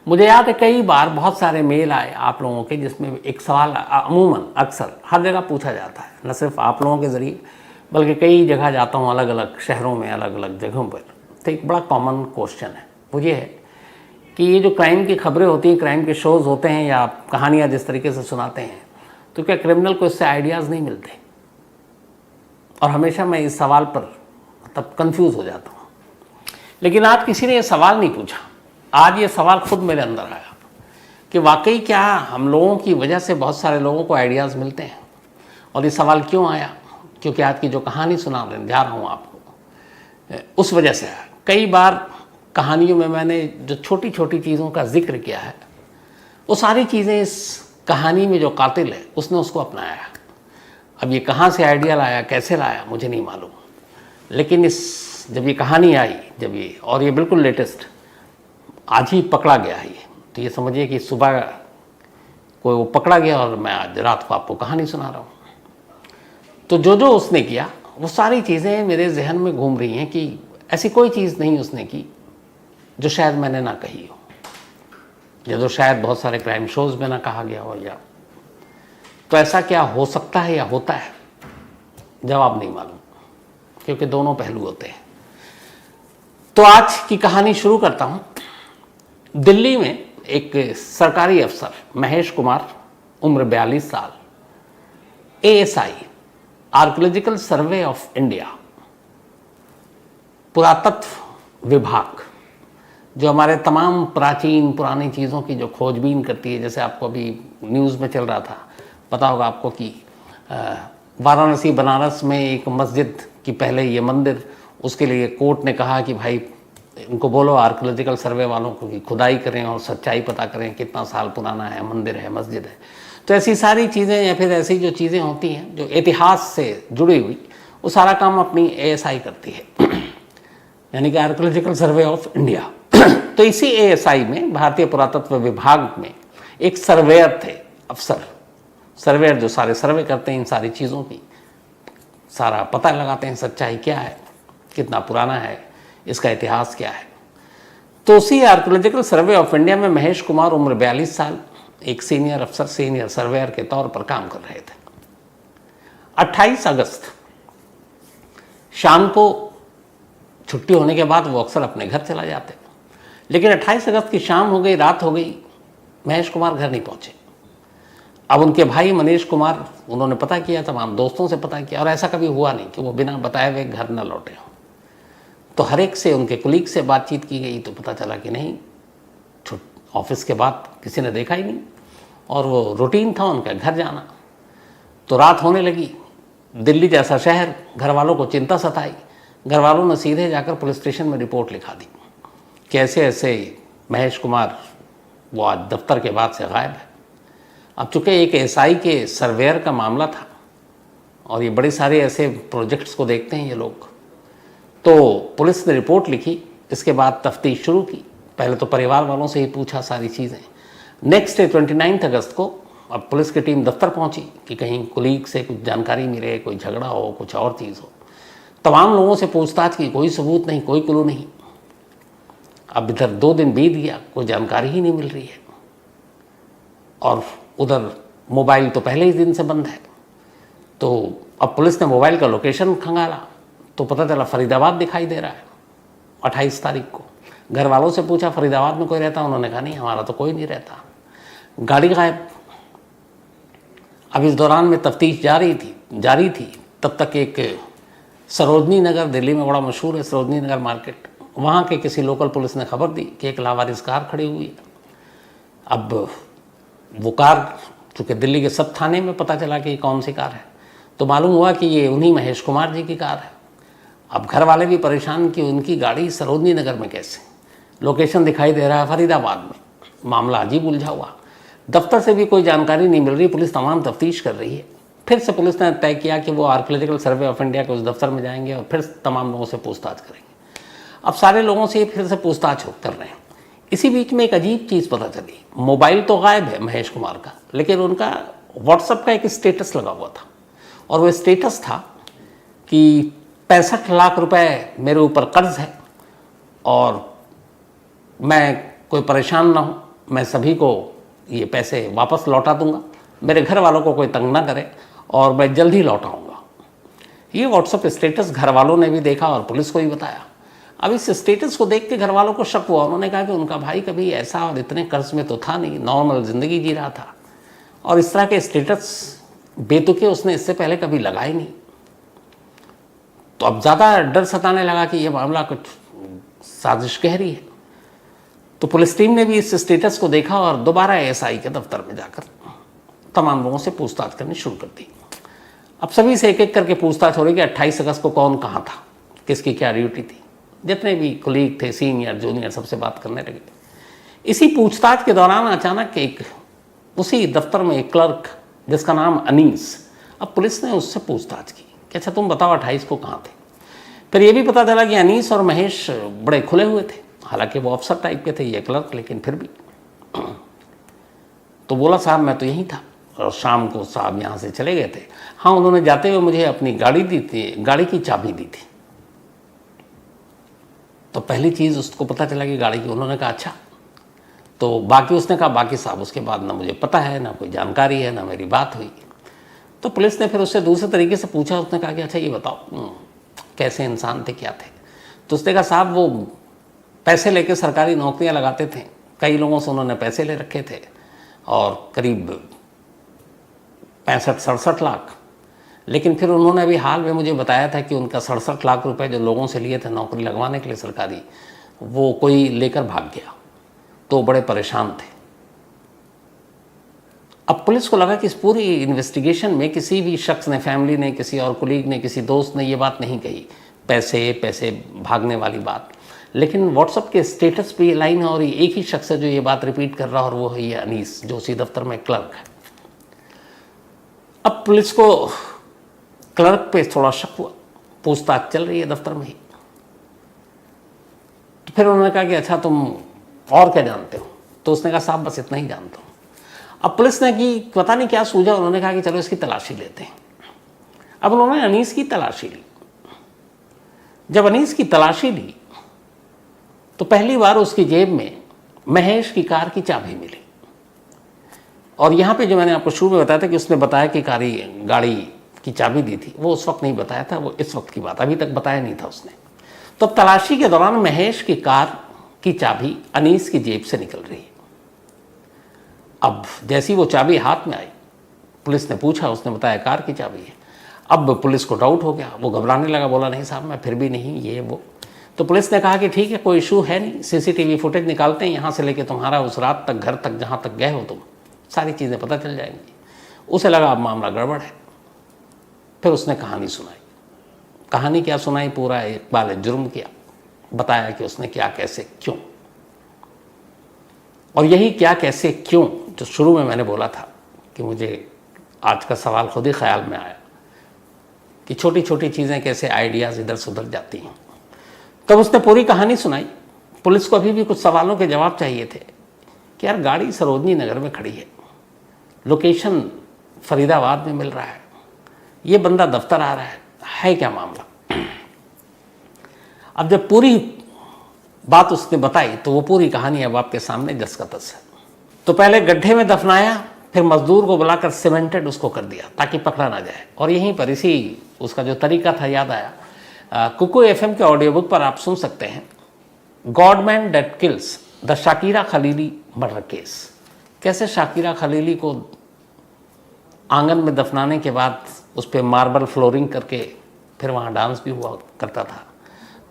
मुझे याद है कई बार बहुत सारे मेल आए आप लोगों के, जिसमें एक सवाल अमूमन अक्सर हर जगह पूछा जाता है, न सिर्फ आप लोगों के ज़रिए बल्कि कई जगह जाता हूँ अलग अलग शहरों में, अलग अलग जगहों पर। तो एक बड़ा कॉमन क्वेश्चन है वो ये है कि ये जो क्राइम की खबरें होती हैं, क्राइम के शोज़ होते हैं या कहानियाँ जिस तरीके से सुनाते हैं, तो क्या क्रिमिनल को इससे आइडियाज़ नहीं मिलते? और हमेशा मैं इस सवाल पर तब कंफ्यूज हो जाता हूँ। लेकिन आज किसी ने ये सवाल नहीं पूछा, आज ये सवाल खुद मेरे अंदर आया कि वाकई क्या हम लोगों की वजह से बहुत सारे लोगों को आइडियाज़ मिलते हैं। और ये सवाल क्यों आया? क्योंकि आज की जो कहानी सुनाने जा रहा हूँ आपको, उस वजह से आया। कई बार कहानियों में मैंने जो छोटी छोटी चीज़ों का जिक्र किया है, वो सारी चीज़ें इस कहानी में जो कातिल है उसने उसको अपनाया। अब ये कहाँ से आइडिया लाया, कैसे लाया, मुझे नहीं मालूम। लेकिन जब ये कहानी आई, जब ये बिल्कुल लेटेस्ट आज ही पकड़ा गया है, तो ये समझिए कि सुबह कोई वो पकड़ा गया और मैं आज रात को आपको कहानी सुना रहा हूँ। तो जो उसने किया वो सारी चीज़ें मेरे जहन में घूम रही हैं कि ऐसी कोई चीज़ नहीं उसने की जो शायद मैंने ना कही हो, या जो शायद बहुत सारे क्राइम शोज़ में ना कहा गया हो। या तो ऐसा क्या हो सकता है या होता है, जवाब नहीं मालूम, क्योंकि दोनों पहलू होते हैं। तो आज की कहानी शुरू करता हूँ। दिल्ली में एक सरकारी अफसर महेश कुमार, उम्र 42 साल, ASI archaeological survey of India, पुरातत्व विभाग, जो हमारे तमाम प्राचीन पुरानी चीज़ों की जो खोजबीन करती है। जैसे आपको अभी न्यूज़ में चल रहा था, पता होगा आपको कि वाराणसी बनारस में एक मस्जिद की पहले ये मंदिर, उसके लिए कोर्ट ने कहा कि भाई इनको बोलो आर्कियोलॉजिकल सर्वे वालों को कि खुदाई करें और सच्चाई पता करें, कितना साल पुराना है, मंदिर है, मस्जिद है। तो ऐसी सारी चीज़ें या फिर ऐसी जो चीज़ें होती हैं जो इतिहास से जुड़ी हुई, वो सारा काम अपनी ASI करती है, यानी कि आर्कियोलॉजिकल सर्वे ऑफ इंडिया। तो इसी ASI में, भारतीय पुरातत्व विभाग में, एक सर्वेयर थे, अफसर, सर्वेयर जो सारे सर्वे करते हैं इन सारी चीज़ों की, सारा पता लगाते हैं सच्चाई क्या है, कितना पुराना है, इसका इतिहास क्या है। तो उसी आर्कियोलॉजिकल सर्वे ऑफ इंडिया में महेश कुमार, उम्र 42 साल, एक सीनियर अफसर, सीनियर सर्वेयर के तौर पर काम कर रहे थे। 28 अगस्त शाम को छुट्टी होने के बाद वो अक्सर अपने घर चला जाते, लेकिन 28 अगस्त की शाम हो गई, रात हो गई, महेश कुमार घर नहीं पहुंचे। अब उनके भाई मनीष कुमार, उन्होंने पता किया, तमाम दोस्तों से पता किया, और ऐसा कभी हुआ नहीं कि वो बिना बताए हुए घर न लौटे हों। तो हर एक से, उनके कुलीग से बातचीत की गई तो पता चला कि नहीं, ऑफिस के बाद किसी ने देखा ही नहीं, और वो रूटीन था उनका घर जाना। तो रात होने लगी, दिल्ली जैसा शहर, घर वालों को चिंता सताई। घर वालों ने सीधे जाकर पुलिस स्टेशन में रिपोर्ट लिखा दी कि ऐसे ऐसे महेश कुमार वो आज दफ्तर के बाद से गायब है। अब चूँकि एक ASI के सर्वेयर का मामला था और ये बड़े सारे ऐसे प्रोजेक्ट्स को देखते हैं ये लोग, तो पुलिस ने रिपोर्ट लिखी। इसके बाद तफ्तीश शुरू की। पहले तो परिवार वालों से ही पूछा सारी चीज़ें। नेक्स्ट डे 29 अगस्त को अब पुलिस की टीम दफ्तर पहुंची कि कहीं कुलीग से कुछ जानकारी मिले, कोई झगड़ा हो, कुछ और चीज़ हो। तमाम लोगों से पूछताछ की, कोई सबूत नहीं, कोई क्लू नहीं। अब इधर 2 दिन बीत गया, कोई जानकारी ही नहीं मिल रही है, और उधर मोबाइल तो पहले ही दिन से बंद है। तो अब पुलिस ने मोबाइल का लोकेशन खंगाला तो पता चला फरीदाबाद दिखाई दे रहा है 28 तारीख को। घर वालों से पूछा फरीदाबाद में कोई रहता, उन्होंने कहा नहीं, हमारा तो कोई नहीं रहता, गाड़ी गायब। अब इस दौरान में तफ्तीश जारी थी। तब तक एक सरोजनी नगर, दिल्ली में बड़ा मशहूर है सरोजनी नगर मार्केट, वहाँ के किसी लोकल पुलिस ने खबर दी कि एक लावारिस कार खड़ी हुई है। अब वो कार, चूँकि दिल्ली के सब थाने में पता चला कि कौन सी कार है, तो मालूम हुआ कि ये उन्हीं महेश कुमार जी की कार है। अब घर वाले भी परेशान कि उनकी गाड़ी सरोजनी नगर में कैसे, लोकेशन दिखाई दे रहा है फरीदाबाद में। मामला अजीब उलझा हुआ। दफ्तर से भी कोई जानकारी नहीं मिल रही, पुलिस तमाम तफ्तीश कर रही है। फिर से पुलिस ने तय किया कि वो आर्कियोलॉजिकल सर्वे ऑफ इंडिया के उस दफ्तर में जाएंगे और फिर तमाम लोगों से पूछताछ करेंगे। अब सारे लोगों से फिर से पूछताछ कर रहे हैं। इसी बीच में एक अजीब चीज़ पता चली, मोबाइल तो गायब है महेश कुमार का, लेकिन उनका व्हाट्सएप का एक स्टेटस लगा हुआ था, और वो स्टेटस था कि 65 लाख रुपए मेरे ऊपर कर्ज है और मैं कोई परेशान ना हूँ, मैं सभी को ये पैसे वापस लौटा दूंगा, मेरे घर वालों को कोई तंग ना करे और मैं जल्द ही लौट आऊँगा। ये व्हाट्सएप स्टेटस घर वालों ने भी देखा और पुलिस को भी बताया। अब इस स्टेटस को देख के घर वालों को शक हुआ। उन्होंने कहा कि उनका भाई कभी ऐसा और इतने कर्ज में तो था नहीं, नॉर्मल ज़िंदगी जी रहा था, और इस तरह के स्टेटस बेतुके उसने इससे पहले कभी लगाए नहीं। तो अब ज़्यादा डर सताने लगा कि ये मामला कुछ साजिश गहरी है। तो पुलिस टीम ने भी इस स्टेटस को देखा और दोबारा एएसआई के दफ्तर में जाकर तमाम लोगों से पूछताछ करनी शुरू कर दी। अब सभी से एक एक करके पूछताछ हो रही कि 28 अगस्त को कौन कहाँ था, किसकी क्या ड्यूटी थी। जितने भी कुलीग थे, सीनियर जूनियर, सबसे बात करने लगे। इसी पूछताछ के दौरान अचानक एक उसी दफ्तर में एक क्लर्क जिसका नाम अनीस, अब पुलिस ने उससे पूछताछ की कि अच्छा तुम बताओ 28 को कहाँ थे। फिर ये भी पता चला कि अनीस और महेश बड़े खुले हुए थे, हालांकि वो अफसर टाइप के थे ये क्लर्क, लेकिन फिर भी। तो बोला साहब मैं तो यहीं था और शाम को साहब यहाँ से चले गए थे। हाँ, उन्होंने जाते हुए मुझे अपनी गाड़ी दी थी, गाड़ी की चाबी दी थी। तो पहली चीज़ उसको पता चला कि गाड़ी की। उन्होंने कहा अच्छा। तो बाकी उसने कहा बाकी साहब उसके बाद ना मुझे पता है, ना कोई जानकारी है, ना मेरी बात हुई। तो पुलिस ने फिर उससे दूसरे तरीके से पूछा। उसने कहा कि अच्छा ये बताओ कैसे इंसान थे, क्या थे। तो उसने कहा साहब वो पैसे लेके सरकारी नौकरियां लगाते थे, कई लोगों से उन्होंने पैसे ले रखे थे और करीब 65-67 लाख। लेकिन फिर उन्होंने अभी हाल में मुझे बताया था कि उनका 67 लाख रुपए जो लोगों से लिए थे नौकरी लगवाने के लिए सरकारी, वो कोई लेकर भाग गया। तो बड़े परेशान थे। अब पुलिस को लगा कि इस पूरी इन्वेस्टिगेशन में किसी भी शख्स ने, फैमिली ने, किसी और कुलीग ने, किसी दोस्त ने ये बात नहीं कही, पैसे भागने वाली बात। लेकिन व्हाट्सएप के स्टेटस पे ये लाइन है और ये एक ही शख्स है जो ये बात रिपीट कर रहा है और वो है ये अनीस, जो उसी दफ्तर में क्लर्क है। अब पुलिस को क्लर्क पे थोड़ा शक हुआ, पूछताछ चल रही है दफ्तर में ही। तो फिर उन्होंने कहा कि अच्छा तुम और क्या जानते हो। तो उसने कहा साहब बस इतना ही जानता हूँ। अब पुलिस ने कि पता नहीं क्या सूझा, उन्होंने कहा कि चलो इसकी तलाशी लेते हैं। अब उन्होंने अनीस की तलाशी ली। जब अनीस की तलाशी ली तो पहली बार उसकी जेब में महेश की कार की चाबी मिली। और यहाँ पे जो मैंने आपको शुरू में बताया था कि उसने बताया कि गाड़ी की चाबी दी थी, वो उस वक्त नहीं बताया था, वो इस वक्त की बात, अभी तक बताया नहीं था उसने। तो अब तलाशी के दौरान महेश की कार की चाबी अनीस की जेब से निकल रही है। अब जैसी वो चाबी हाथ में आई, पुलिस ने पूछा, उसने बताया कार की चाबी है। अब पुलिस को डाउट हो गया, वो घबराने लगा, बोला नहीं साहब मैं फिर भी नहीं, ये वो। तो पुलिस ने कहा कि ठीक है कोई इशू है नहीं, सीसीटीवी फुटेज निकालते हैं, यहाँ से लेके तुम्हारा उस रात तक घर तक जहाँ तक गए हो तुम, सारी चीज़ें पता चल जाएंगी। उसे लगा अब मामला गड़बड़ है। फिर उसने कहानी सुनाई। कहानी क्या सुनाई, पूरा इकबाल जुर्म किया, बताया कि उसने क्या कैसे क्यों। और यही क्या कैसे क्यों जो शुरू में मैंने बोला था कि मुझे आज का सवाल खुद ही ख्याल में आया कि छोटी छोटी चीज़ें कैसे आइडियाज़ इधर से उधर जाती हैं। तब उसने पूरी कहानी सुनाई। पुलिस को अभी भी कुछ सवालों के जवाब चाहिए थे कि यार गाड़ी सरोजनी नगर में खड़ी है, लोकेशन फरीदाबाद में मिल रहा है, ये बंदा दफ्तर आ रहा है क्या मामला। अब जब पूरी बात उसने बताई तो वो पूरी कहानी अब आपके सामने जस का तस है। तो पहले गड्ढे में दफनाया, फिर मजदूर को बुलाकर सीमेंटेड उसको कर दिया ताकि पकड़ा ना जाए। और यहीं पर इसी उसका जो तरीका था याद आया, कुकू एफएम के ऑडियो बुक पर आप सुन सकते हैं godman that kills the Shakira Khalili murder case. कैसे शाकिरा खलीली को आंगन में दफनाने के बाद उस पर मार्बल फ्लोरिंग करके फिर वहाँ डांस भी हुआ करता था।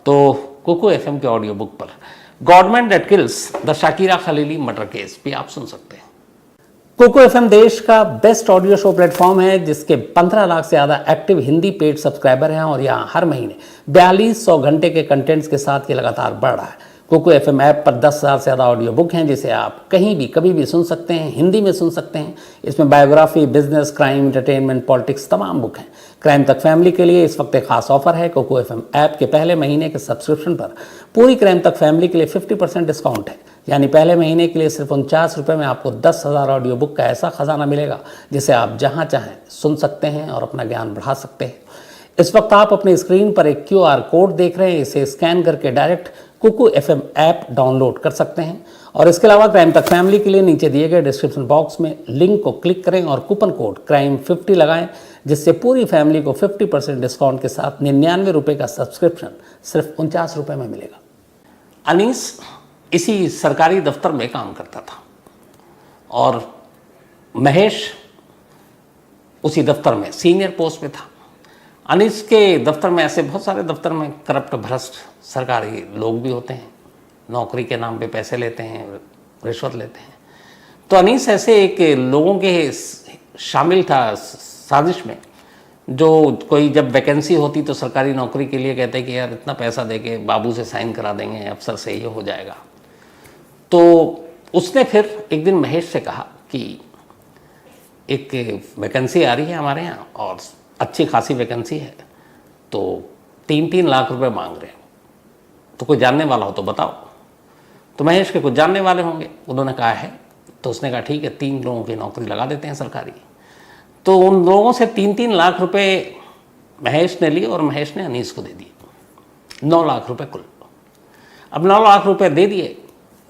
तो कुकू एफएम के ऑडियो बुक पर godman that kills the Shakira Khalili murder case भी आप सुन सकते हैं। कुकू एफएम देश का बेस्ट ऑडियो शो प्लेटफॉर्म है जिसके 15 लाख से ज़्यादा एक्टिव हिंदी पेड सब्सक्राइबर हैं और यहाँ हर महीने 4200 घंटे के कंटेंट्स के साथ ये लगातार बढ़ रहा है। कुकू एफएम ऐप पर 10,000 से ज़्यादा ऑडियो बुक हैं जिसे आप कहीं भी कभी भी सुन सकते हैं, हिंदी में सुन सकते हैं। इसमें biography, business, crime, entertainment, politics तमाम बुक हैं। क्राइम तक फैमिली के लिए इस वक्त एक खास ऑफर है। कुकू एफएम ऐप के पहले महीने के सब्सक्रिप्शन पर पूरी क्राइम तक फैमिली के लिए 50% डिस्काउंट है। यानी पहले महीने के लिए सिर्फ 49 रुपये में आपको 10,000 ऑडियो बुक का ऐसा खजाना मिलेगा जिसे आप जहाँ चाहें सुन सकते हैं और अपना ज्ञान बढ़ा सकते हैं। इस वक्त आप अपनी स्क्रीन पर एक QR कोड देख रहे हैं, इसे स्कैन करके direct Kuku FM app download कर सकते हैं और इसके अलावा क्राइम तक फैमिली के लिए नीचे दिए गए डिस्क्रिप्शन बॉक्स में लिंक को क्लिक करें और कूपन कोड crime50 लगाएं, जिससे पूरी फैमिली को 50% डिस्काउंट के साथ 99 रुपये का सब्सक्रिप्शन सिर्फ 49 रुपये में मिलेगा। अनीस इसी सरकारी दफ्तर में काम करता था और महेश उसी दफ्तर में सीनियर पोस्ट पे था। अनीस के दफ्तर में ऐसे बहुत सारे दफ्तर में करप्ट भ्रष्ट सरकारी लोग भी होते हैं, नौकरी के नाम पे पैसे लेते हैं, रिश्वत लेते हैं। तो अनीस ऐसे एक लोगों के शामिल था साजिश में, जो कोई जब वैकेंसी होती तो सरकारी नौकरी के लिए कहते कि यार इतना पैसा दे के बाबू से साइन करा देंगे, अफसर से ये हो जाएगा। तो उसने फिर एक दिन महेश से कहा कि एक वैकेंसी आ रही है हमारे यहाँ और अच्छी खासी वैकेंसी है, तो 3-3 लाख रुपए मांग रहे हैं, तो कोई जानने वाला हो तो बताओ। तो महेश के कुछ जानने वाले होंगे, उन्होंने कहा है। तो उसने कहा ठीक है, 3 लोगों की नौकरी लगा देते हैं सरकारी। तो उन लोगों से 3-3 लाख रुपए महेश ने लिए और महेश ने अनीस को दे दिए, 9 लाख रुपए कुल। अब 9 लाख रुपए दे दिए,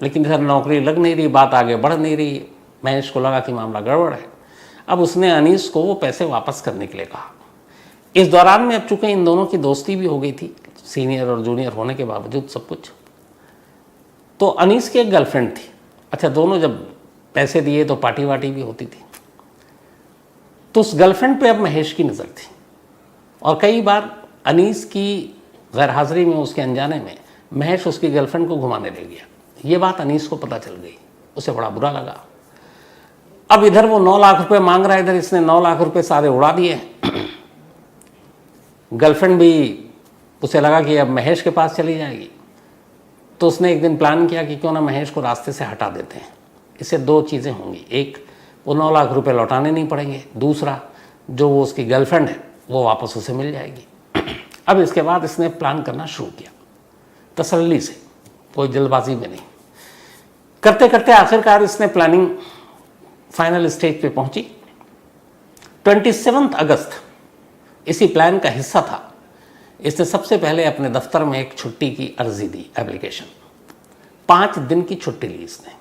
लेकिन इधर नौकरी लग नहीं रही, बात आगे बढ़ नहीं रही। महेश को लगा कि मामला गड़बड़ है। अब उसने अनीस को वो पैसे वापस करने के लिए कहा। इस दौरान में अब चूंकि इन दोनों की दोस्ती भी हो गई थी, सीनियर और जूनियर होने के बावजूद सब कुछ, तो अनीस की एक गर्लफ्रेंड थी। अच्छा, दोनों जब पैसे दिए तो पार्टी वार्टी भी होती थी। तो उस गर्लफ्रेंड पे अब महेश की नज़र थी और कई बार अनीस की गैर हाजिरी में, उसके अनजाने में महेश उसकी गर्लफ्रेंड को घुमाने ले गया। ये बात अनीस को पता चल गई, उसे बड़ा बुरा लगा। अब इधर वो 9 लाख रुपए मांग रहा है, इधर इसने 9 लाख रुपए सारे उड़ा दिए। गर्लफ्रेंड भी, उसे लगा कि अब महेश के पास चली जाएगी। तो उसने एक दिन प्लान किया कि क्यों ना महेश को रास्ते से हटा देते हैं। इससे 2 चीज़ें होंगी, एक वो 9 लाख रुपए लौटाने नहीं पड़ेंगे, दूसरा जो वो उसकी गर्लफ्रेंड है वो वापस उसे मिल जाएगी। अब इसके बाद इसने प्लान करना शुरू किया तसल्ली से, कोई जल्दबाजी में नहीं। करते करते आखिरकार इसने प्लानिंग फाइनल स्टेज पे पहुंची। 27 अगस्त इसी प्लान का हिस्सा था। इसने सबसे पहले अपने दफ्तर में एक छुट्टी की अर्जी दी, एप्लीकेशन। 5 दिन की छुट्टी ली इसने,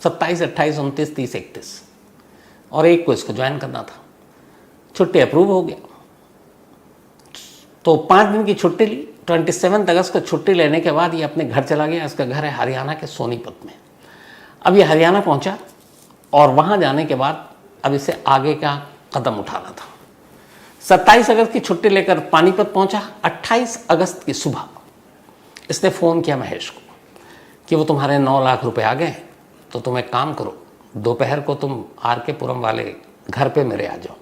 27, 28, 29, 30, 31 और 1 को इसको ज्वाइन करना था। छुट्टी अप्रूव हो गया तो 5 दिन की छुट्टी ली। 27 अगस्त को छुट्टी लेने के बाद ये अपने घर चला गया। इसका घर है हरियाणा के सोनीपत में। अब ये हरियाणा पहुंचा और वहाँ जाने के बाद अब इसे आगे का कदम उठाना था। 27 अगस्त की छुट्टी लेकर पानीपत पहुंचा। 28 अगस्त की सुबह इसने फ़ोन किया महेश को कि वो तुम्हारे 9 लाख रुपए आ गए, तो तुम एक काम करो, दोपहर को तुम RK पुरम वाले घर पे मेरे आ जाओ।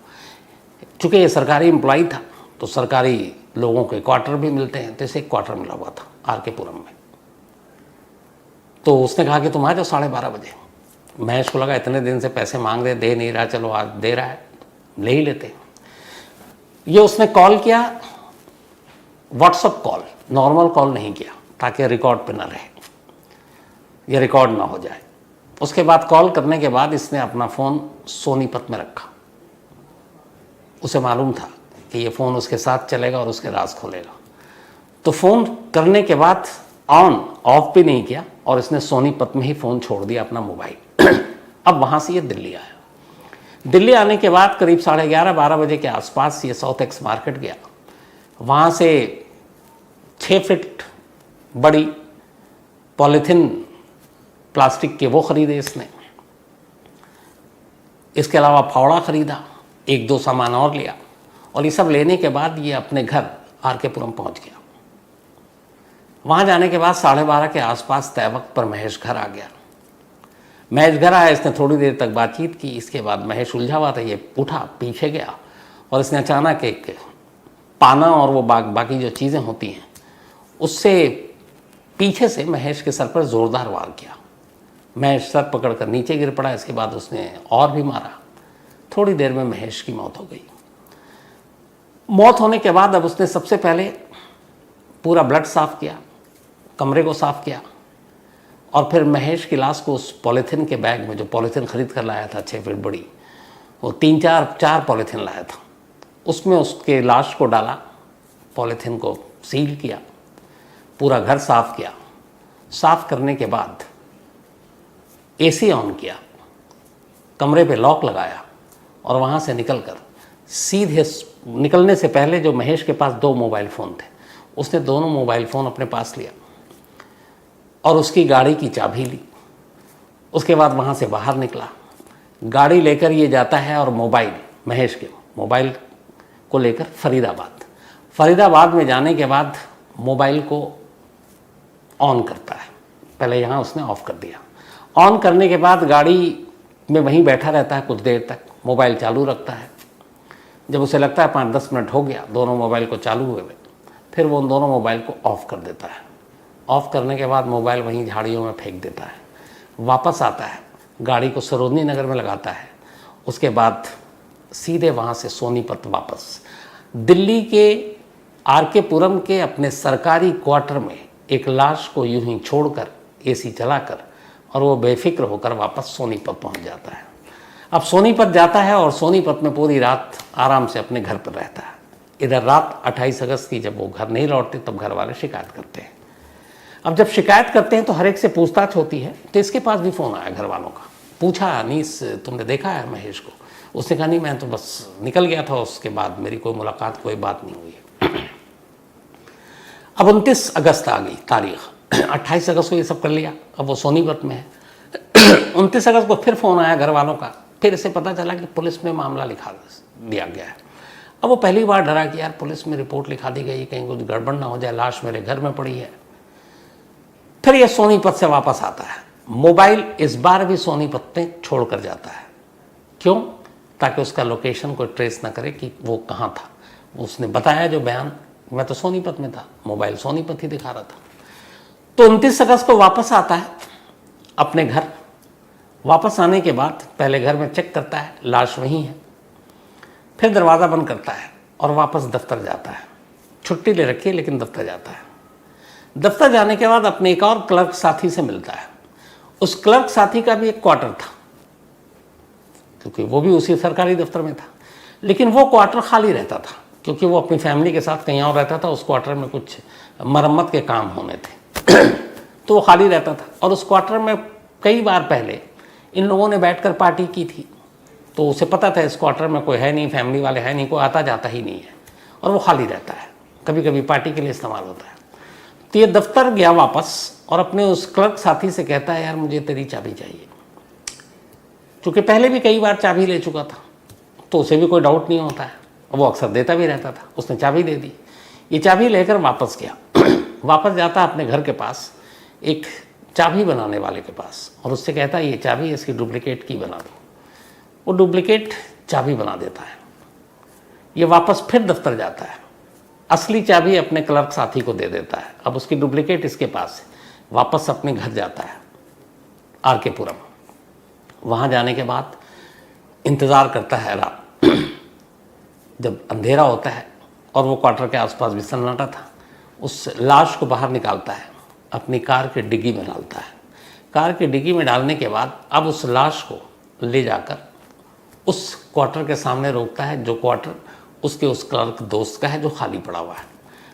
चूँकि ये सरकारी एम्प्लॉई था तो सरकारी लोगों के क्वार्टर भी मिलते हैं, तो इसे एक क्वार्टर मिला हुआ था RK पुरम में। तो उसने कहा कि तुम आ जाओ 12:30 बजे। महेश को लगा इतने दिन से पैसे मांग रहे, दे नहीं रहा, चलो आज दे रहा है, ले ही लेते। ये उसने कॉल किया, व्हाट्सअप कॉल, नॉर्मल कॉल नहीं किया ताकि रिकॉर्ड पे ना रहे, ये रिकॉर्ड ना हो जाए। उसके बाद कॉल करने के बाद इसने अपना फ़ोन सोनीपत में रखा। उसे मालूम था कि ये फ़ोन उसके साथ चलेगा और उसके राज खोलेगा। तो फ़ोन करने के बाद ऑन ऑफ भी नहीं किया और इसने सोनीपत में ही फ़ोन छोड़ दिया अपना मोबाइल। अब वहाँ से ये दिल्ली आया। दिल्ली आने के बाद करीब 11:30-12 बजे के आसपास ये साउथ एक्स मार्केट गया। वहाँ से 6 फीट बड़ी पॉलीथिन प्लास्टिक के वो ख़रीदे इसने। इसके अलावा फावड़ा ख़रीदा, 1-2 सामान और लिया और ये सब लेने के बाद ये अपने घर RK पुरम पहुँच गया। वहाँ जाने के बाद 12:30 के आसपास तय वक्त पर महेश घर आ गया। महेश घर आया, इसने थोड़ी देर तक बातचीत की। इसके बाद महेश उलझा हुआ था, ये उठा, पीछे गया और इसने अचानक एक पाना और वो बाकी जो चीज़ें होती हैं उससे पीछे से महेश के सर पर ज़ोरदार वार किया। महेश सर पकड़कर नीचे गिर पड़ा। इसके बाद उसने और भी मारा। थोड़ी देर में महेश की मौत हो गई। मौत होने के बाद अब उसने सबसे पहले पूरा ब्लड साफ़ किया, कमरे को साफ़ किया और फिर महेश की लाश को उस पॉलीथिन के बैग में, जो पॉलीथिन ख़रीद कर लाया था 6 फीट बड़ी, वो 3-4 पॉलीथिन लाया था, उसमें उसके लाश को डाला, पॉलीथिन को सील किया, पूरा घर साफ़ किया। साफ़ करने के बाद एसी ऑन किया, कमरे पे लॉक लगाया और वहाँ से निकलकर सीधे, निकलने से पहले जो महेश के पास 2 मोबाइल फ़ोन थे, उसने दोनों मोबाइल फ़ोन अपने पास लिया और उसकी गाड़ी की चाबी ली। उसके बाद वहाँ से बाहर निकला, गाड़ी लेकर ये जाता है और मोबाइल, महेश के मोबाइल को लेकर फरीदाबाद में जाने के बाद मोबाइल को ऑन करता है। पहले यहाँ उसने ऑफ़ कर दिया, ऑन करने के बाद गाड़ी में वहीं बैठा रहता है कुछ देर तक, मोबाइल चालू रखता है। जब उसे लगता है 5-10 मिनट हो गया दोनों मोबाइल को चालू हुए, फिर वो उन दोनों मोबाइल को ऑफ़ कर देता है। ऑफ़ करने के बाद मोबाइल वहीं झाड़ियों में फेंक देता है। वापस आता है, गाड़ी को सरोजनी नगर में लगाता है। उसके बाद सीधे वहाँ से सोनीपत वापस, दिल्ली के आर.के. पुरम के अपने सरकारी क्वार्टर में एक लाश को यूं ही छोड़कर, एसी चलाकर, और वो बेफिक्र होकर वापस सोनीपत पहुंच जाता है। अब सोनीपत जाता है और सोनीपत में पूरी रात आराम से अपने घर पर रहता है। इधर रात 28 अगस्त की जब वो घर नहीं लौटते तब घर वाले शिकायत करते हैं। अब जब शिकायत करते हैं तो हर एक से पूछताछ होती है, तो इसके पास भी फ़ोन आया घर वालों का। पूछा, अनीस तुमने देखा है महेश को? उसने कहा नहीं, मैं तो बस निकल गया था, उसके बाद मेरी कोई मुलाकात, कोई बात नहीं हुई। अब 29 अगस्त आ गई तारीख, 28 अगस्त को ये सब कर लिया, अब वो सोनीपत में है। 29 अगस्त को फिर फ़ोन आया घर वालों का, फिर इसे पता चला कि पुलिस में मामला लिखा दिया गया है। अब वो पहली बार डरा कि यार पुलिस में रिपोर्ट लिखा दी गई, कहीं कुछ गड़बड़ ना हो जाए, लाश मेरे घर में पड़ी है। फिर ये सोनीपत से वापस आता है, मोबाइल इस बार भी सोनीपत में छोड़ कर जाता है। क्यों? ताकि उसका लोकेशन कोई ट्रेस ना करे कि वो कहाँ था। उसने बताया जो बयान, मैं तो सोनीपत में था, मोबाइल सोनीपत ही दिखा रहा था। तो 29 अगस्त को वापस आता है अपने घर। वापस आने के बाद पहले घर में चेक करता है, लाश वहीं है। फिर दरवाज़ा बंद करता है और वापस दफ्तर जाता है। छुट्टी ले रखी है लेकिन दफ्तर जाता है। दफ्तर जाने के बाद अपने एक और क्लर्क साथी से मिलता है। उस क्लर्क साथी का भी एक क्वार्टर था, क्योंकि वो भी उसी सरकारी दफ्तर में था, लेकिन वो क्वार्टर खाली रहता था क्योंकि वो अपनी फैमिली के साथ कहीं और रहता था। उस क्वार्टर में कुछ मरम्मत के काम होने थे तो वो खाली रहता था। और उस क्वार्टर में कई बार पहले इन लोगों ने बैठकर पार्टी की थी, तो उसे पता था इस क्वार्टर में कोई है नहीं, फैमिली वाले हैं नहीं, कोई आता जाता ही नहीं है, और वो खाली रहता है, कभी कभी पार्टी के लिए इस्तेमाल होता है। तो ये दफ्तर गया वापस और अपने उस क्लर्क साथी से कहता है, यार मुझे तेरी चाबी चाहिए। क्योंकि पहले भी कई बार चाबी ले चुका था तो उसे भी कोई डाउट नहीं होता है, वो अक्सर देता भी रहता था। उसने चाबी दे दी। ये चाबी लेकर वापस गया वापस जाता अपने घर के पास एक चाबी बनाने वाले के पास और उससे कहता है, ये चाबी इसकी डुप्लीकेट की बना दो। वो डुप्लीकेट चाबी बना देता है। ये वापस फिर दफ्तर जाता है, असली चाबी अपने क्लर्क साथी को दे देता है। अब उसकी डुप्लीकेट इसके पास है। वापस अपने घर जाता है आर.के. पुरम। वहाँ जाने के बाद इंतज़ार करता है रात। जब अंधेरा होता है और वो क्वार्टर के आसपास भी सन्नाटा था, उस लाश को बाहर निकालता है, अपनी कार की डिग्गी में डालता है। कार की डिग्गी में डालने के बाद अब उस लाश को ले जाकर उस क्वार्टर के सामने रोकता है, जो क्वार्टर उसके उस क्लर्क दोस्त का है जो खाली पड़ा हुआ है।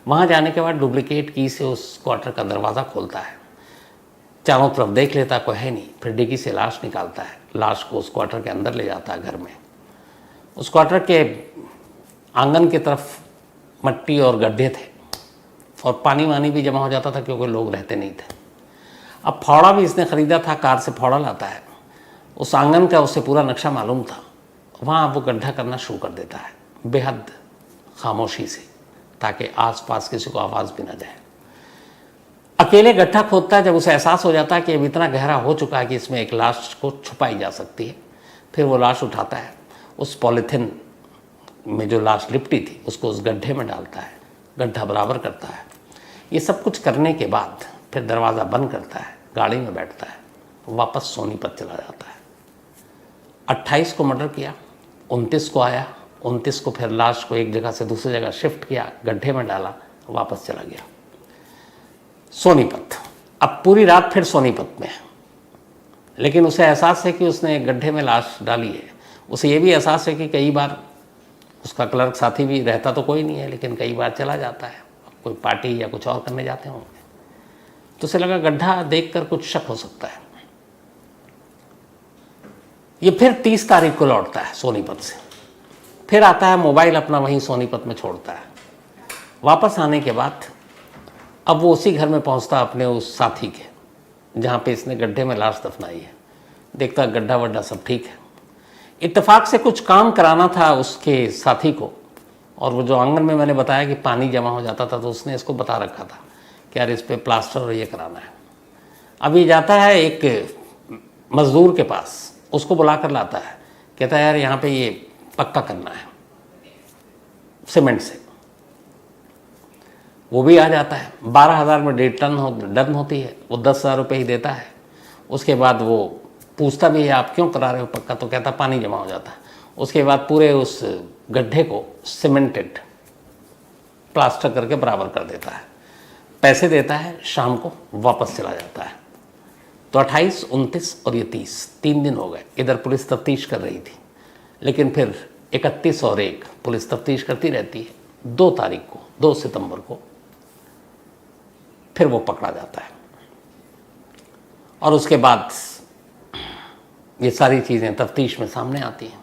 वहाँ जाने के बाद डुप्लीकेट की से उस क्वार्टर का दरवाज़ा खोलता है, चारों तरफ देख लेता, कोई है नहीं। फिर डिग्गी से लाश निकालता है, लाश को उस क्वार्टर के अंदर ले जाता है घर में। उस क्वार्टर के आंगन की तरफ मट्टी और गड्ढे थे और पानी वानी भी जमा हो जाता था क्योंकि लोग रहते नहीं थे। अब फावड़ा भी इसने ख़रीदा था, कार से फावड़ा लाता है। उस आंगन का उसे पूरा नक्शा मालूम था। वहाँ वो गड्ढा करना शुरू कर देता है बेहद खामोशी से, ताकि आसपास किसी को आवाज़ भी ना जाए। अकेले गड्ढा खोदता है। जब उसे एहसास हो जाता है कि अब इतना गहरा हो चुका है कि इसमें एक लाश को छुपाई जा सकती है, फिर वो लाश उठाता है, उस पॉलीथिन में जो लाश लिपटी थी उसको उस गड्ढे में डालता है, गड्ढा बराबर करता है। ये सब कुछ करने के बाद फिर दरवाज़ा बंद करता है, गाड़ी में बैठता है, वापस सोनीपत चला जाता है। 28 को मर्डर किया, 29 को आया, 29 को फिर लाश को एक जगह से दूसरी जगह शिफ्ट किया, गड्ढे में डाला, वापस चला गया सोनीपत। अब पूरी रात फिर सोनीपत में है, लेकिन उसे एहसास है कि उसने एक गड्ढे में लाश डाली है। उसे ये भी एहसास है कि कई बार उसका क्लर्क साथी भी रहता तो कोई नहीं है, लेकिन कई बार चला जाता है, कोई पार्टी या कुछ और करने जाते होंगे। तो उसे लगा गड्ढा देखकर कुछ शक हो सकता है। ये फिर 30 तारीख को लौटता है सोनीपत से, फिर आता है, मोबाइल अपना वहीं सोनीपत में छोड़ता है। वापस आने के बाद अब वो उसी घर में पहुंचता अपने उस साथी के जहाँ पे इसने गड्ढे में लाश दफनाई है। देखता गड्ढा वड्ढा सब ठीक है। इत्तेफाक से कुछ काम कराना था उसके साथी को, और वो जो आंगन में मैंने बताया कि पानी जमा हो जाता था, तो उसने इसको बता रखा था कि यार इस पे प्लास्टर और ये कराना है। अब ये जाता है एक मज़दूर के पास, उसको बुला कर लाता है, कहता है यार यहाँ पे ये पक्का करना है सीमेंट से। वो भी आ जाता है, 12,000 में 1.5 टन डन होती है, वो 10,000 रुपये ही देता है। उसके बाद वो पूछता भी है आप क्यों करा रहे हो पक्का, तो कहता पानी जमा हो जाता है। उसके बाद पूरे उस गड्ढे को सीमेंटेड प्लास्टर करके बराबर कर देता है, पैसे देता है, शाम को वापस चला जाता है। तो 28, 29 और ये 30, 3 दिन हो गए। इधर पुलिस तफ्तीश कर रही थी, लेकिन फिर 31 और 1 पुलिस तफ्तीश करती रहती है। 2 तारीख को, 2 सितंबर को फिर वो पकड़ा जाता है, और उसके बाद ये सारी चीज़ें तफ्तीश में सामने आती हैं।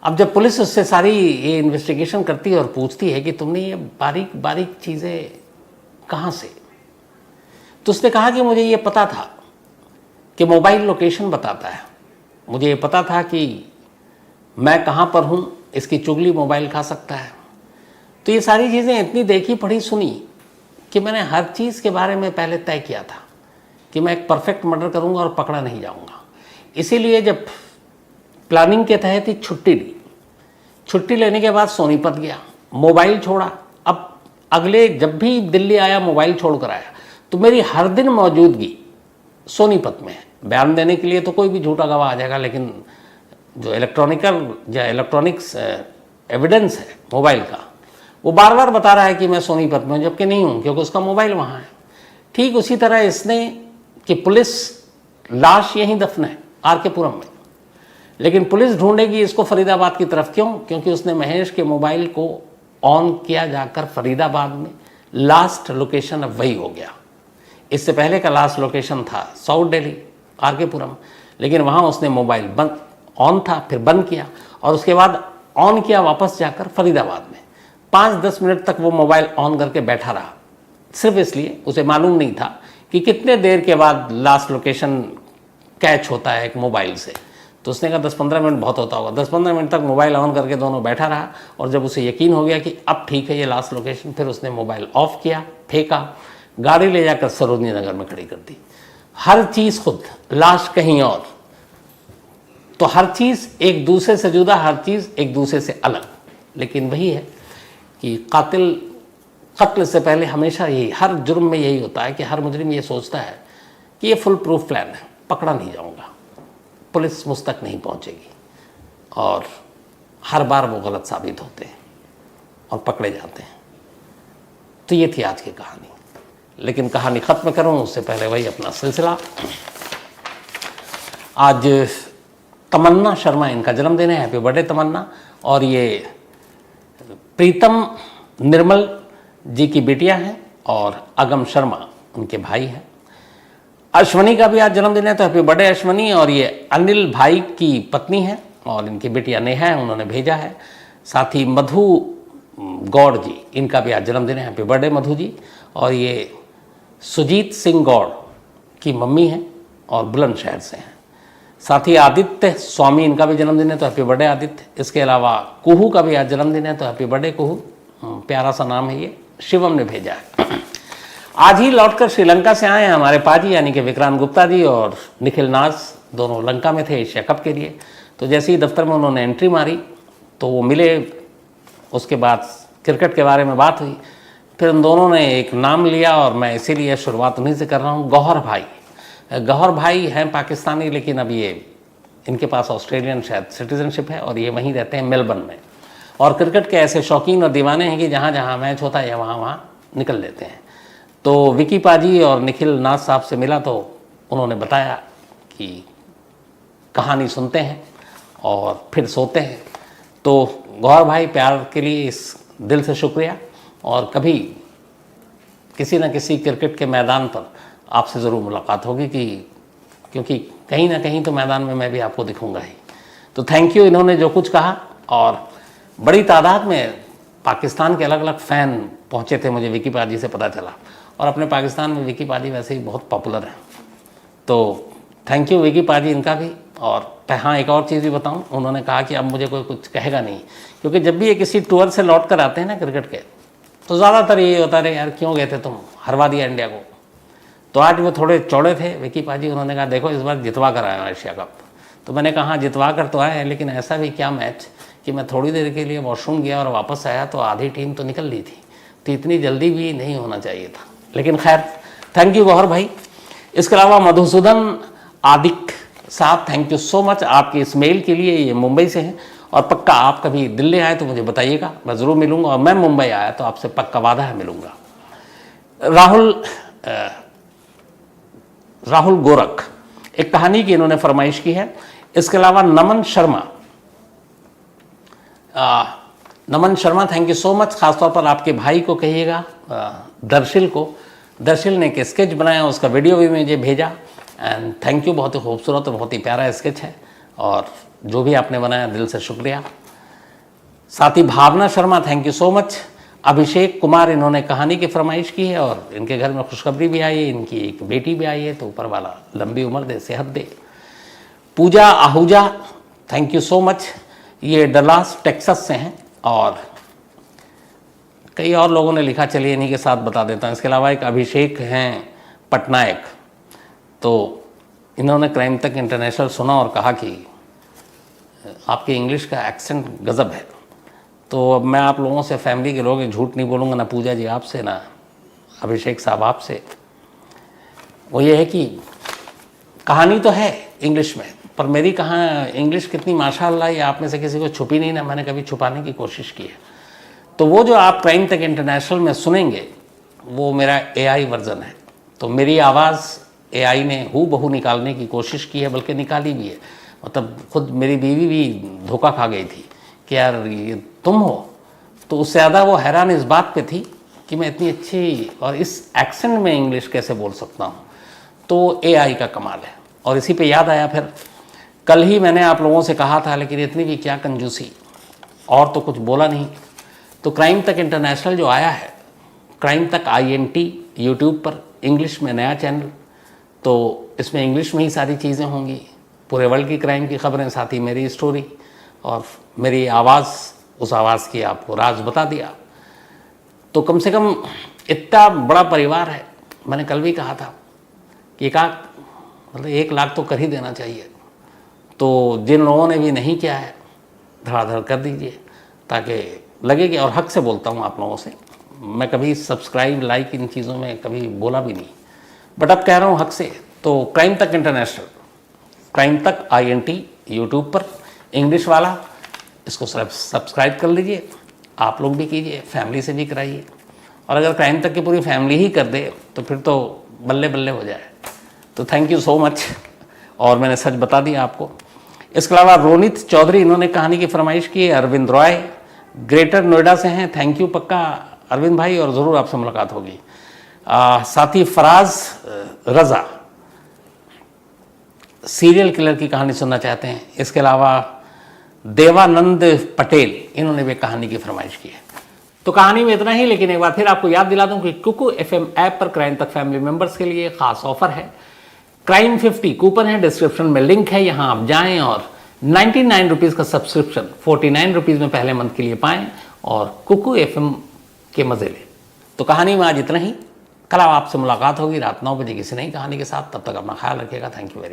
अब जब पुलिस उससे सारी ये इन्वेस्टिगेशन करती है और पूछती है कि तुमने ये बारीक बारीक चीज़ें कहाँ से, तो उसने कहा कि मुझे ये पता था कि मोबाइल लोकेशन बताता है, मुझे ये पता था कि मैं कहाँ पर हूँ, इसकी चुगली मोबाइल खा सकता है। तो ये सारी चीज़ें इतनी देखी पढ़ी सुनी कि मैंने हर चीज़ के बारे में पहले तय किया था कि मैं एक परफेक्ट मर्डर करूँगा और पकड़ा नहीं जाऊँगा। इसीलिए जब प्लानिंग के तहत ही छुट्टी ली, छुट्टी लेने के बाद सोनीपत गया, मोबाइल छोड़ा। अब अगले जब भी दिल्ली आया मोबाइल छोड़ कर आया, तो मेरी हर दिन मौजूदगी सोनीपत में है। बयान देने के लिए तो कोई भी झूठा गवाह आ जाएगा, लेकिन जो इलेक्ट्रॉनिक्स एविडेंस है मोबाइल का, वो बार बार बता रहा है कि मैं सोनीपत में हूँ, जबकि नहीं हूँ, क्योंकि उसका मोबाइल वहाँ है। ठीक उसी तरह इसने कि पुलिस लाश यहीं दफन है RK पुरम में, लेकिन पुलिस ढूंढेगी इसको फरीदाबाद की तरफ। क्यों? क्योंकि उसने महेश के मोबाइल को ऑन किया जाकर फरीदाबाद में। लास्ट लोकेशन अब वही हो गया। इससे पहले का लास्ट लोकेशन था साउथ दिल्ली RK पुरम, लेकिन वहाँ उसने मोबाइल बंद ऑन था, फिर बंद किया, और उसके बाद ऑन किया वापस जाकर फरीदाबाद में। 5-10 मिनट तक वो मोबाइल ऑन करके बैठा रहा, सिर्फ इसलिए उसे मालूम नहीं था कि कितने देर के बाद लास्ट लोकेशन कैच होता है एक मोबाइल से। तो उसने कहा 10-15 मिनट बहुत होता होगा। 10-15 मिनट तक मोबाइल ऑन करके दोनों बैठा रहा, और जब उसे यकीन हो गया कि अब ठीक है ये लास्ट लोकेशन, फिर उसने मोबाइल ऑफ किया, फेंका, गाड़ी ले जाकर सरोजनी नगर में खड़ी कर दी। हर चीज़ खुद, लाश कहीं और। तो हर चीज़ एक दूसरे से जुदा, हर चीज़ एक दूसरे से अलग। लेकिन वही है कि कत्ल से पहले हमेशा यही, हर जुर्म में यही होता है कि हर मुजरिम ये सोचता है कि ये फुल प्रूफ प्लान है, पकड़ा नहीं जाऊंगा, पुलिस मुझ तक नहीं पहुंचेगी, और हर बार वो गलत साबित होते हैं और पकड़े जाते हैं। तो ये थी आज की कहानी। लेकिन कहानी ख़त्म करूं उससे पहले वही अपना सिलसिला। आज तमन्ना शर्मा, इनका जन्मदिन है, हैप्पी बर्थडे तमन्ना। और ये प्रीतम निर्मल जी की बेटियां हैं, और अगम शर्मा उनके भाई हैं। अश्वनी का भी आज जन्मदिन है, तो हैप्पी बर्थडे अश्वनी। और ये अनिल भाई की पत्नी है, और इनकी बेटियां नेहा है, उन्होंने भेजा है। साथ ही मधु गौड़ जी, इनका भी आज जन्मदिन है, हैप्पी बर्थडे मधु जी। और ये सुजीत सिंह गौड़ की मम्मी हैं और बुलंदशहर से हैं। साथ ही आदित्य स्वामी, इनका भी जन्मदिन है, तो हैप्पी बर्थडे आदित्य। इसके अलावा कुहू का भी आज जन्मदिन है, तो हैप्पी बर्थडे कुहू, प्यारा सा नाम है ये, शिवम ने भेजा है। आज ही लौटकर श्रीलंका से आए हैं हमारे पाजी, यानी कि विक्रांत गुप्ता जी और निखिल नाज, दोनों लंका में थे एशिया कप के लिए। तो जैसे ही दफ्तर में उन्होंने एंट्री मारी तो वो मिले, उसके बाद क्रिकेट के बारे में बात हुई, फिर उन दोनों ने एक नाम लिया, और मैं इसीलिए शुरुआत उन्हीं से कर रहा हूँ। गौहर भाई, गौहर भाई हैं पाकिस्तानी, लेकिन अब ये इनके पास ऑस्ट्रेलियन शायद सिटीजनशिप है, और ये वहीं रहते हैं मेलबर्न में। और क्रिकेट के ऐसे शौकीन और दीवाने हैं कि जहाँ जहाँ मैच होता है वहाँ वहाँ निकल लेते हैं। तो विकी पाजी और निखिल नाज साहब से मिला, तो उन्होंने बताया कि कहानी सुनते हैं और फिर सोते हैं। तो गौहर भाई, प्यार के लिए इस दिल से शुक्रिया, और कभी किसी न किसी क्रिकेट के मैदान पर आपसे ज़रूर मुलाकात होगी, क्योंकि कहीं ना कहीं तो मैदान में मैं भी आपको दिखूंगा ही। तो थैंक यू, इन्होंने जो कुछ कहा। और बड़ी तादाद में पाकिस्तान के अलग अलग फ़ैन पहुँचे थे, मुझे विकी पाजी से पता चला। और अपने पाकिस्तान में विकी पाजी वैसे ही बहुत पॉपुलर हैं। तो थैंक यू विकी पाजी इनका भी। और हाँ, एक और चीज़ भी बताऊं, उन्होंने कहा कि अब मुझे कोई कुछ कहेगा नहीं, क्योंकि जब भी ये किसी टूर से लौट कर आते हैं ना क्रिकेट के, तो ज़्यादातर ये होता है यार क्यों गए थे तुम, हरवा दिया इंडिया को। तो आज वो थोड़े चौड़े थे विकी पाजी, उन्होंने कहा देखो इस बार जितवा कर आए एशिया कप। तो मैंने कहा हाँ जितवा कर तो आए हैं, लेकिन ऐसा भी क्या मैच कि मैं थोड़ी देर के लिए वॉशरूम गया और वापस आया तो आधी टीम तो निकल ली थी। तो इतनी जल्दी भी नहीं होना चाहिए था, लेकिन खैर थैंक यू गौहर भाई। इसके अलावा मधुसूदन आदिक साहब, थैंक यू सो मच आपके इस मेल के लिए। ये मुंबई से हैं और पक्का आप कभी दिल्ली आए तो मुझे बताइएगा, मैं ज़रूर मिलूंगा। और मैं मुंबई आया तो आपसे पक्का वादा है मिलूंगा। राहुल गोरख एक कहानी की इन्होंने फरमाइश की है। इसके अलावा Naman Sharma thank you so much. खासतौर पर आपके भाई को कहिएगा दर्शिल को, दर्शिल ने एक स्केच बनाया, उसका वीडियो भी मुझे भेजा। एंड थैंक यू, बहुत ही खूबसूरत और बहुत ही प्यारा स्केच है, और जो भी आपने बनाया दिल से शुक्रिया। साथ ही Bhavna Sharma thank you so much. Abhishek Kumar इन्होंने कहानी की फरमाइश की है और इनके घर में खुशखबरी भी आई है, इनकी एक बेटी भी आई है, तो ऊपर वाला लंबी उम्र दे, सेहत दे। Pooja Ahuja thank you so much, ये डलास टेक्सास से हैं। और कई और लोगों ने लिखा, चलिए इन्हीं के साथ बता देता हूँ। इसके अलावा एक अभिषेक हैं पटनायक, तो इन्होंने क्राइम तक इंटरनेशनल सुना और कहा कि आपकी इंग्लिश का एक्सेंट गज़ब है। तो अब मैं आप लोगों से, फैमिली के लोग, झूठ नहीं बोलूँगा, ना पूजा जी आपसे, ना अभिषेक साहब आपसे। वो ये है कि कहानी तो है इंग्लिश में, पर मेरी कहाँ इंग्लिश कितनी माशाअल्लाह ये आप में से किसी को छुपी नहीं, ना मैंने कभी छुपाने की कोशिश की है। तो वो जो आप क्राइम तक इंटरनेशनल में सुनेंगे वो मेरा AI वर्जन है। तो मेरी आवाज़ AI ने हूबहू निकालने की कोशिश की है, बल्कि निकाली भी है। मतलब खुद मेरी बीवी भी धोखा खा गई थी कि यार ये तुम हो। तो उससे ज़्यादा वो हैरान इस बात पे थी कि मैं इतनी अच्छी और इस एक्सेंट में इंग्लिश कैसे बोल सकता हूँ। तो AI का कमाल है। और इसी पे याद आया, फिर कल ही मैंने आप लोगों से कहा था, लेकिन इतनी भी क्या कंजूसी, और तो कुछ बोला नहीं। तो क्राइम तक इंटरनेशनल जो आया है, क्राइम तक INT यूट्यूब पर, इंग्लिश में नया चैनल, तो इसमें इंग्लिश में ही सारी चीज़ें होंगी, पूरे वर्ल्ड की क्राइम की खबरें, साथ ही मेरी स्टोरी और मेरी आवाज़, उस आवाज़ की आपको राज बता दिया। तो कम से कम इतना बड़ा परिवार है। मैंने कल भी कहा था कि मतलब 1 लाख तो कर ही देना चाहिए। तो जिन लोगों ने भी नहीं किया है, धड़ाधड़ कर दीजिए, ताकि लगे कि, और हक से बोलता हूँ आप लोगों से, मैं कभी सब्सक्राइब लाइक इन चीज़ों में कभी बोला भी नहीं, बट अब कह रहा हूँ हक से। तो क्राइम तक इंटरनेशनल, क्राइम तक INT यूट्यूब पर, इंग्लिश वाला, इसको सब्सक्राइब कर लीजिए। आप लोग भी कीजिए, फैमिली से भी कराइए। और अगर क्राइम तक की पूरी फैमिली ही कर दे तो फिर तो बल्ले बल्ले हो जाए। तो थैंक यू सो मच, और मैंने सच बता दिया आपको। इसके अलावा रोनित चौधरी इन्होंने कहानी की फरमाइश की है। अरविंद रॉय ग्रेटर नोएडा से हैं, थैंक यू पक्का अरविंद भाई, और ज़रूर आपसे मुलाकात होगी। साथ ही फराज रज़ा सीरियल किलर की कहानी सुनना चाहते हैं। इसके अलावा देवानंद पटेल, इन्होंने भी कहानी की फरमाइश की है। तो कहानी में इतना ही, लेकिन एक बार फिर आपको याद दिला दूं कि कुकू FM ऐप पर क्राइम तक फैमिली मेंबर्स के लिए खास ऑफर है। क्राइम 50 कूपन है, डिस्क्रिप्शन में लिंक है, यहाँ आप जाएं और 99 रुपीज़ का सब्सक्रिप्शन 49 रुपीज़ में पहले मंथ के लिए पाएं और कुकू FM के मज़े लें। तो कहानी में आज इतना ही। कल आपसे मुलाकात होगी रात 9 बजे किसी नई कहानी के साथ। तब तक अपना ख्याल रखिएगा। Thank you very much.